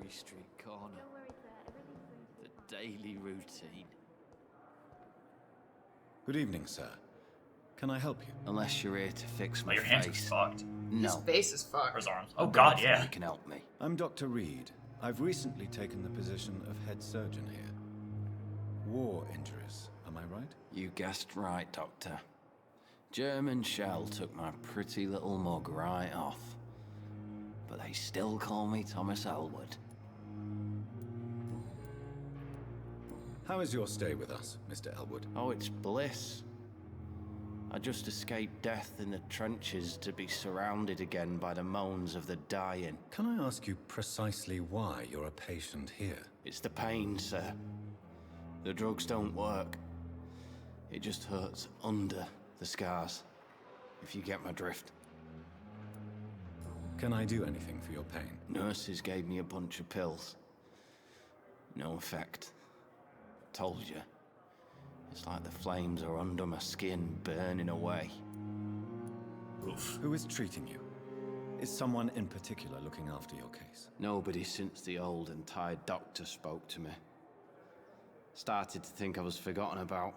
every street corner. The daily routine. Good evening, sir. Can I help you? Unless you're here to fix my Your hands face. are fucked. His No. face is Or fucked. his arms. Oh god, Anything yeah. You can help me. I'm Dr. Reed. I've recently taken the position of head surgeon here. War injuries, am I right? You guessed right, Doctor. German shell took my pretty little mug right off. But they still call me Thomas Elwood. How is your stay with us, Mr. Elwood? Oh, it's bliss. I just escaped death in the trenches to be surrounded again by the moans of the dying. Can I ask you precisely why you're a patient here? It's the pain, sir. The drugs don't work. It just hurts under the scars, if you get my drift. Can I do anything for your pain? Nurses gave me a bunch of pills. No effect. Told you. It's like the flames are under my skin, burning away. Oof. Who is treating you? Is someone in particular looking after your case? Nobody since the old and tired doctor spoke to me. Started to think I was forgotten about.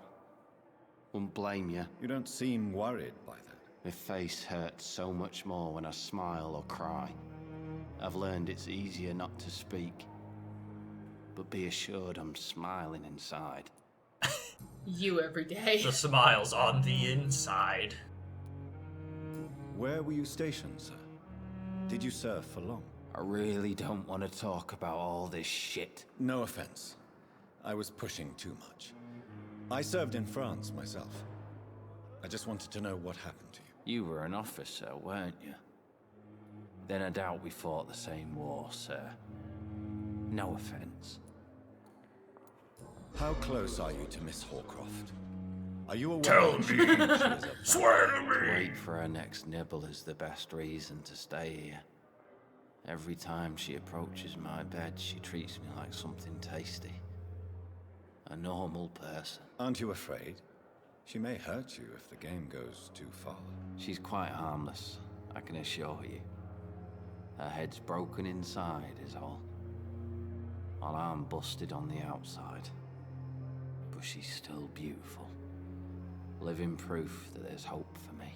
Wouldn't blame you. You don't seem worried by that. My face hurts so much more when I smile or cry. I've learned it's easier not to speak. But be assured I'm smiling inside. You every day. The smiles on the inside. Where were you stationed, sir? Did you serve for long? I really don't want to talk about all this shit. No offense. I was pushing too much. I served in France myself. I just wanted to know what happened to you. You were an officer, weren't you? Then I doubt we fought the same war, sir. No offense. How close are you to Miss Horcroft? Are you aware Tell that she me. thinks she is a Swear to To me. wait for her next nibble is the best reason to stay here. Every time she approaches my bed, she treats me like something tasty. A normal person. Aren't you afraid? She may hurt you if the game goes too far. She's quite harmless, I can assure you. Her head's broken inside is all. While I'm busted on the outside. But she's still beautiful. Living proof that there's hope for me.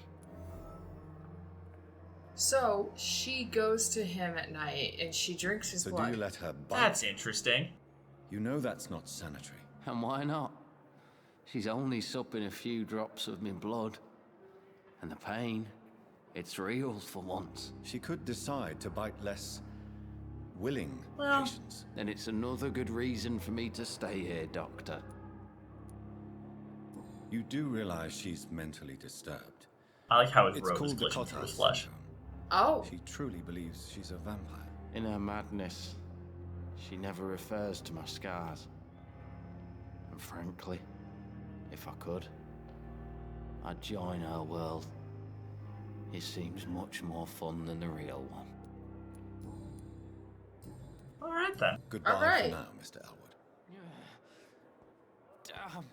So she goes to him at night and she drinks his So blood. do you let her bite? That's interesting. You know that's not sanitary. And why not? She's only supping a few drops of my blood. And the pain, it's real for once. She could decide to bite less willing Well- patients. And it's another good reason for me to stay here, Doctor. You do realize she's mentally disturbed. I like how his It's robe is called the glitching through Cotard his flesh. syndrome. Oh. She truly believes she's a vampire. In her madness, she never refers to my scars. And frankly, if I could, I'd join her world. It seems much more fun than the real one. Alright then. Goodbye All right. for now, Mr. Elwood. Damn.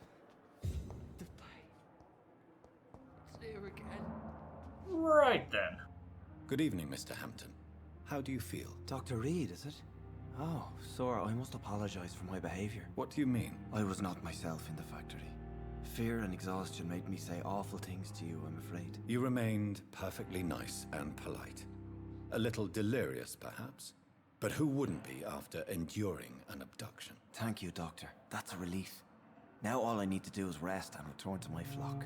The pain. It's here again. Right then. Good evening, Mr. Hampton. How do you feel? Dr. Reed, is it? Oh, sir, I must apologize for my behavior. What do you mean? I was not myself in the factory. Fear and exhaustion made me say awful things to you, I'm afraid. You remained perfectly nice and polite. A little delirious, perhaps. But who wouldn't be after enduring an abduction? Thank you, Doctor. That's a relief. Now all I need to do is rest and return to my flock.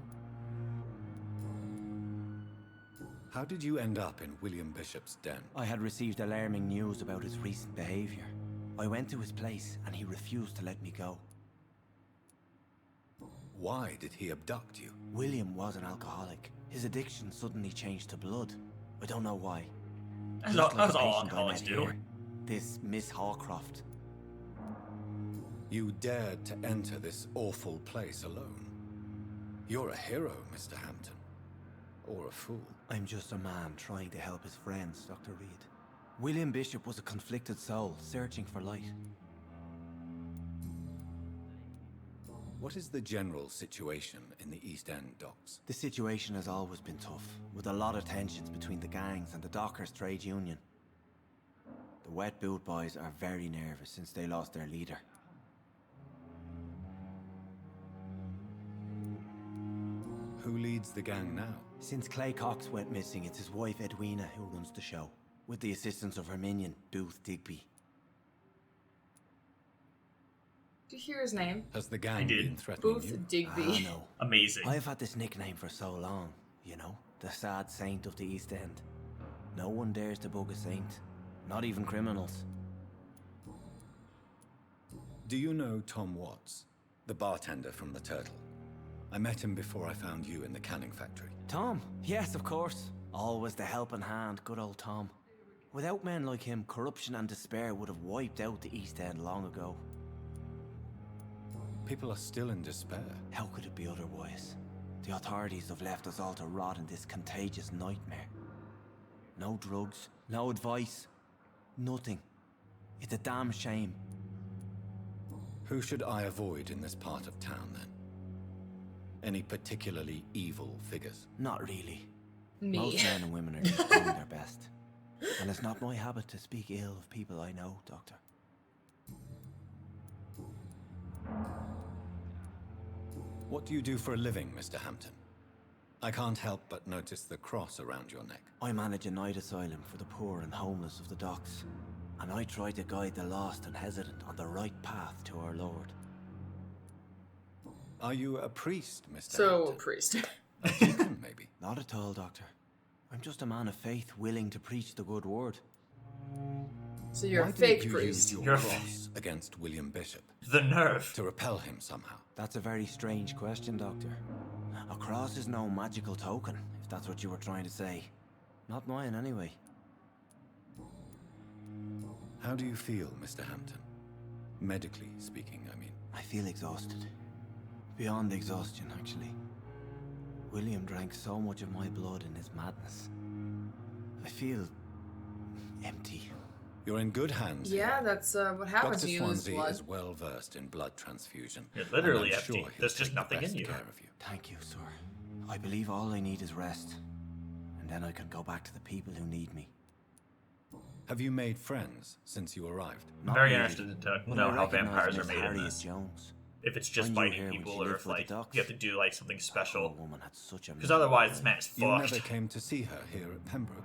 How did you end up in William Bishop's den? I had received alarming news about his recent behavior. I went to his place and he refused to let me go. Why did he abduct you? William was an alcoholic. His addiction suddenly changed to blood. I don't know why. That's Just all, like that's the all patient I alcoholics met do. here, this Miss Hawcroft. You dared to enter this awful place alone. You're a hero, Mr. Hampton. Or a fool. I'm just a man trying to help his friends, Dr. Reed. William Bishop was a conflicted soul, searching for light. What is the general situation in the East End docks? The situation has always been tough, with a lot of tensions between the gangs and the dockers' trade union. The The Wet Boot Boys are very nervous since they lost their leader. Who leads the gang now? Since Clay Cox went missing, it's his wife Edwina who runs the show, with the assistance of her minion, Booth Digby. Did you hear his name? Has the gang did. been threatening Booth you? Digby. No. Amazing. I've had this nickname for so long, you know? The sad saint of the East End. No one dares to bug a saint. Not even criminals. Do you know Tom Watts, the bartender from the Turtle? I met him before I found you in the canning factory. Tom? Yes, of course. Always the helping hand, good old Tom. Without men like him, corruption and despair would have wiped out the East End long ago. People are still in despair. How could it be otherwise? The authorities have left us all to rot in this contagious nightmare. No drugs, no advice, nothing. It's a damn shame. Who should I avoid in this part of town, then? Any particularly evil figures? Not really. Me. Most men and women are just doing their best. And it's not my habit to speak ill of people I know, Doctor. What do you do for a living, Mr. Hampton? I can't help but notice the cross around your neck. I manage a night asylum for the poor and homeless of the docks. And I try to guide the lost and hesitant on the right path to our Lord. Are you a priest, Mr. So, Hampton? priest. A deacon, maybe? Not at all, Doctor. I'm just a man of faith willing to preach the good word. So you're Why a didn't fake you priest. use your You're a cross against William Bishop The nerve. to repel him somehow? That's a very strange question, Doctor. A cross is no magical token, if that's what you were trying to say. Not mine, anyway. How do you feel, Mr. Hampton? Medically speaking, I mean. I feel exhausted. Beyond exhaustion, actually. William drank so much of my blood in his madness. I feel empty. You're in good hands. Yeah, that's what happens Dr. when you lose Swansea blood. is well versed in blood transfusion. You're literally and I'm empty. Sure he'll There's just take the nothing in best you. Care of you. Thank you, sir. I believe all I need is rest. And then I can go back to the people who need me. Have you made friends since you arrived? Not Very really, interested to but know I how recognise vampires are Miss made in Harriet this. Jones. If it's I just knew fighting her when people she or lived if with the like ducks. you have to do like something Poor special. woman had such a Because miserable otherwise life. this man is You never fucked. came to see her here at Pembroke.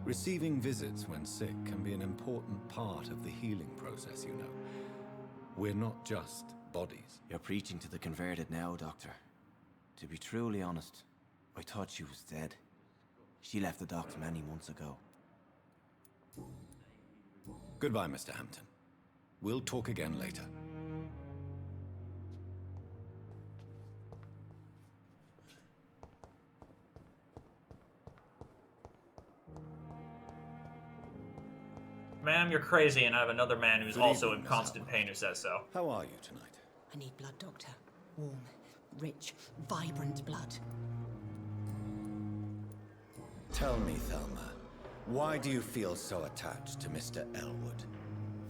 Receiving visits when sick can be an important part of the healing process, you know. We're not just bodies. You're preaching to the converted now, Doctor. To be truly honest, I thought she was dead. She left the docks many months ago. Goodbye, Mr. Hampton. We'll talk again later. Ma'am, you're crazy, and I have another man who's Good also evening, in Miss constant Thelma. pain who says so. How are you tonight? I need blood, Doctor. Warm, rich, vibrant blood. Tell me, Thelma, why do you feel so attached to Mr. Elwood?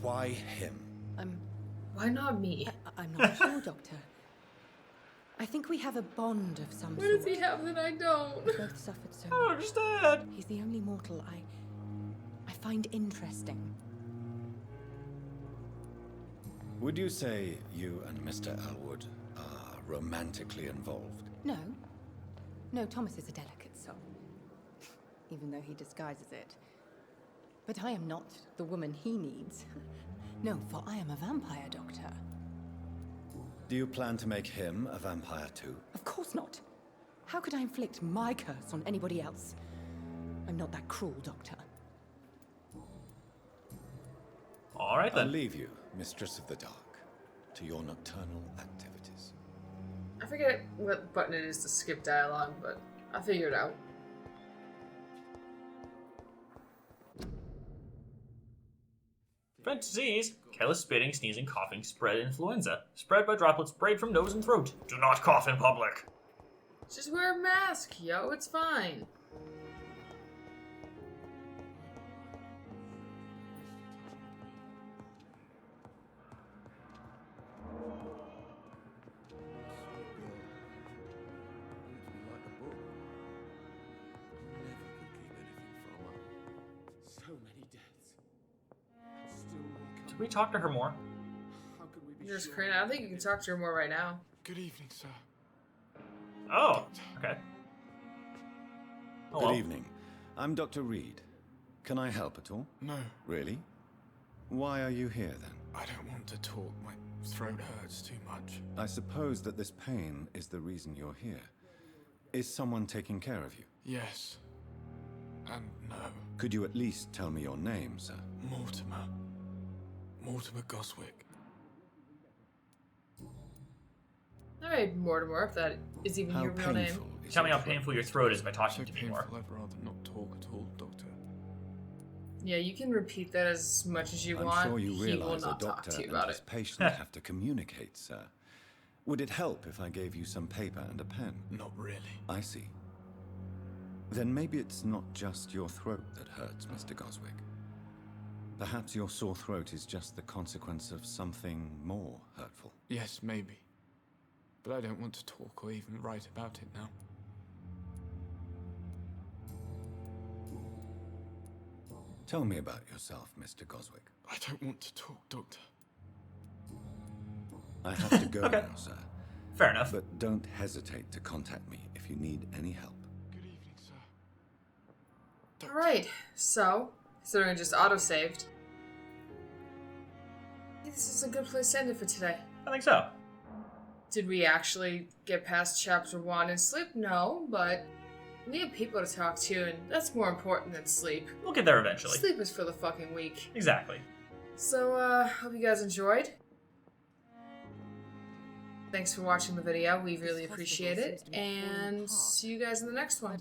Why him? Why not me? I'm not sure, Doctor. I think we have a bond of some What sort. does he have that I don't? We both suffered so I don't much. understand. He's the only mortal I find interesting. Would you say you and Mr. Elwood are romantically involved? No. No, Thomas is a delicate soul. Even though he disguises it. But I am not the woman he needs. No, for I am a vampire, Doctor. Do you plan to make him a vampire too? Of course not. How could I inflict my curse on anybody else? I'm not that cruel, Doctor. Alright I'll then. leave you, Mistress of the Dark, to your nocturnal activities. I forget what button it is to skip dialogue, but I'll figure it out. Prevent disease. Careless spitting, sneezing, coughing, spread influenza. Spread by droplets sprayed from nose and throat. Do not cough in public. Just wear a mask, yo. It's fine. So many deaths. we talk to her more? How could we be There's sure? Karina. I think you can talk to her more right now. Good evening, sir. Oh, okay. Hello. Good evening. I'm Dr. Reed. Can I help at all? No, Really? Why are you here then? I don't want to talk. My throat hurts too much. I suppose that this pain is the reason you're here. Is someone taking care of you? Yes. And no. Could you at least tell me your name, sir? Mortimer. Mortimer Goswick. Alright, Mortimer, if that is even How your real name. painful is Tell me your how throat? painful your throat is by So talking to me painful, more. I'd rather not talk at all, Doctor. Yeah, you can repeat that as much as you I'm want. sure you He will realize a not talk doctor to you and about his it. patient have to communicate, sir. Would it help if I gave you some paper and a pen? Not really. I see. Then maybe it's not just your throat that hurts, Mr. Goswick. Perhaps your sore throat is just the consequence of something more hurtful. Yes, maybe. But I don't want to talk or even write about it now. Tell me about yourself, Mr. Goswick. I don't want to talk, Doctor. I have to go Okay. now, sir. Fair enough. But don't hesitate to contact me if you need any help. Good evening, sir. Doctor. Alright, so, considering I just autosaved, I think this is a good place to end it for today. I think so. Did we actually get past chapter 1 and sleep? No, but we have people to talk to, and that's more important than sleep. We'll get there eventually. Sleep is for the fucking weak. Exactly. So, hope you guys enjoyed. Thanks for watching the video. We really appreciate it. And see you guys in the next one.